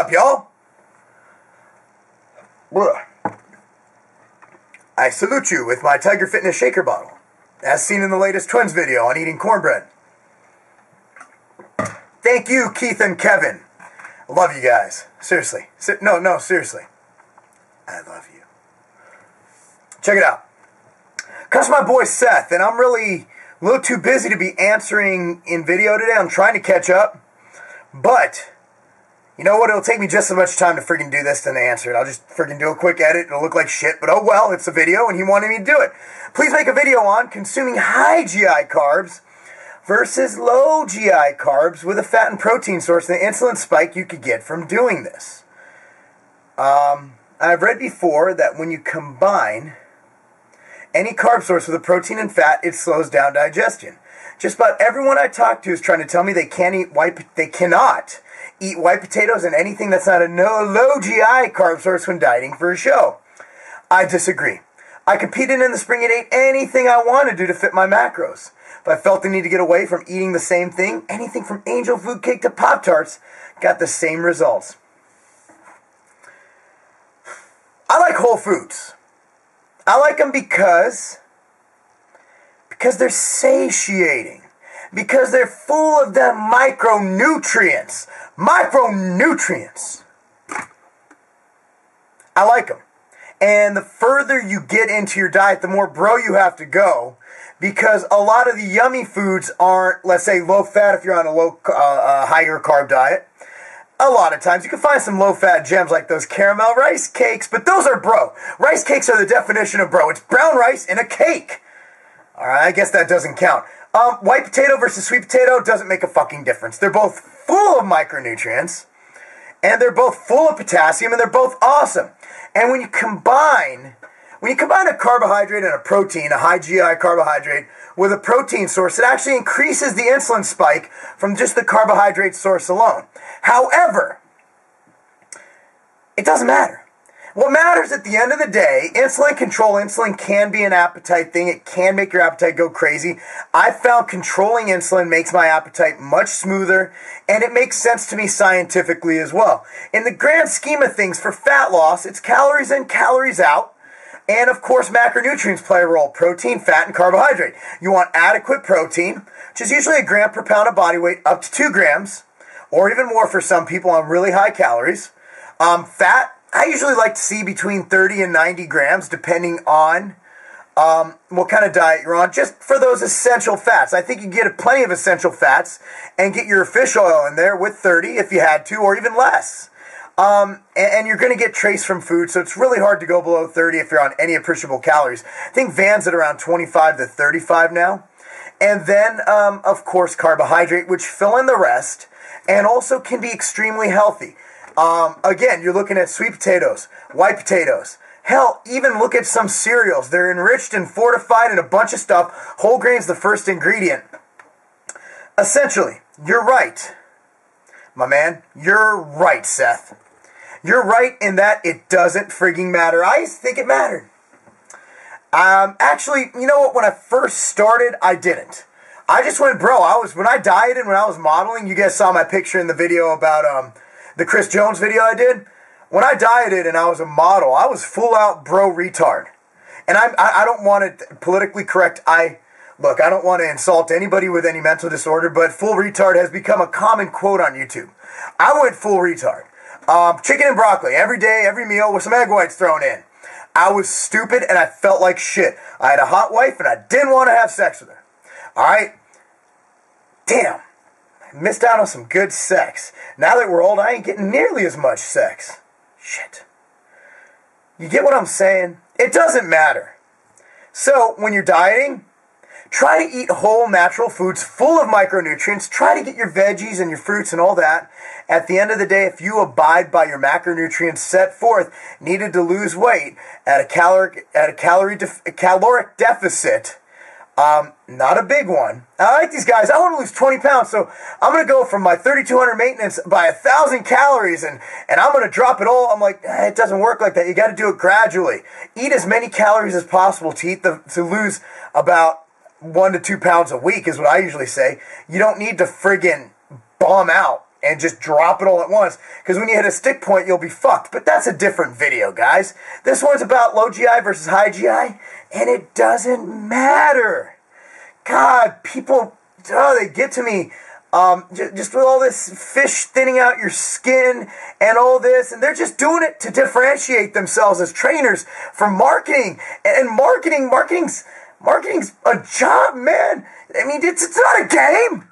up, y'all? I salute you with my Tiger Fitness shaker bottle, as seen in the latest Twins video on eating cornbread. Thank you, Keith and Kevin. I love you guys. Seriously. No, seriously. I love you. Check it out. Comes my boy Seth, and I'm really a little too busy to be answering in video today. I'm trying to catch up. But, you know what? It'll take me just as much time to freaking do this than to answer it. I'll just freaking do a quick edit. It'll look like shit, but oh well, it's a video, and he wanted me to do it. Please make a video on consuming high GI carbs versus low GI carbs with a fat and protein source and the insulin spike you could get from doing this. I've read before that when you combine any carb source with a protein and fat, it slows down digestion. Just about everyone I talk to is trying to tell me they cannot eat white potatoes and anything that's not a low GI carb source when dieting for a show. I disagree. I competed in the spring and ate anything I wanted to fit my macros. If I felt the need to get away from eating the same thing, anything from angel food cake to Pop-Tarts got the same results. I like whole foods. I like them because they're satiating. Because they're full of them micronutrients. Micronutrients. I like them. And the further you get into your diet, the more bro you have to go. Because a lot of the yummy foods aren't, let's say, low fat if you're on a higher carb diet. A lot of times you can find some low fat gems like those caramel rice cakes, but those are bro. Rice cakes are the definition of bro. It's brown rice in a cake. Alright, I guess that doesn't count. White potato versus sweet potato doesn't make a fucking difference. They're both full of micronutrients, and they're both full of potassium, and they're both awesome. And when you combine a carbohydrate and a protein, a high GI carbohydrate, with a protein source, it actually increases the insulin spike from just the carbohydrate source alone. However, it doesn't matter. What matters at the end of the day, insulin control, insulin can be an appetite thing. It can make your appetite go crazy. I found controlling insulin makes my appetite much smoother, and it makes sense to me scientifically as well. In the grand scheme of things, for fat loss, it's calories in, calories out. And of course, macronutrients play a role. Protein, fat, and carbohydrate. You want adequate protein, which is usually a gram per pound of body weight, up to 2 grams, or even more for some people on really high calories. Fat, I usually like to see between 30 and 90 grams, depending on what kind of diet you're on, just for those essential fats. I think you get plenty of essential fats and get your fish oil in there with 30 if you had to, or even less. And you're going to get trace from food, so it's really hard to go below 30 if you're on any appreciable calories. I think Van's at around 25 to 35 now. And then, of course, carbohydrate, which fill in the rest, and also can be extremely healthy. Again, you're looking at sweet potatoes, white potatoes. Hell, even look at some cereals. They're enriched and fortified in a bunch of stuff. Whole grain's the first ingredient. Essentially, you're right. My man, you're right, Seth. You're right in that it doesn't frigging matter. I used to think it mattered. Actually, you know what? When I first started, I didn't. I just went, bro, when I dieted, when I was modeling, you guys saw my picture in the video about the Chris Jones video I did. When I dieted and I was a model, I was full out bro retard. And I don't want it politically correct. Look, I don't want to insult anybody with any mental disorder, but full retard has become a common quote on YouTube. I went full retard. Chicken and broccoli every day, every meal with some egg whites thrown in. I was stupid and I felt like shit. I had a hot wife and I didn't want to have sex with her. Alright? Damn. I missed out on some good sex. Now that we're old, I ain't getting nearly as much sex. Shit. You get what I'm saying? It doesn't matter. So, when you're dieting, try to eat whole natural foods full of micronutrients. Try to get your veggies and your fruits and all that. At the end of the day, if you abide by your macronutrients set forth, needed to lose weight at a caloric deficit, not a big one. I like these guys. I want to lose 20 pounds, so I'm going to go from my 3,200 maintenance by 1,000 calories, and I'm going to drop it all. I'm like, it doesn't work like that. You got to do it gradually. Eat as many calories as possible to lose about 1 to 2 pounds a week is what I usually say. You don't need to friggin' bomb out and just drop it all at once. Because when you hit a stick point, you'll be fucked. But that's a different video, guys. This one's about low GI versus high GI, and it doesn't matter. God, people, they get to me. Just with all this fish thinning out your skin and all this, and they're just doing it to differentiate themselves as trainers from marketing. And marketing's a job, man. I mean, it's not a game.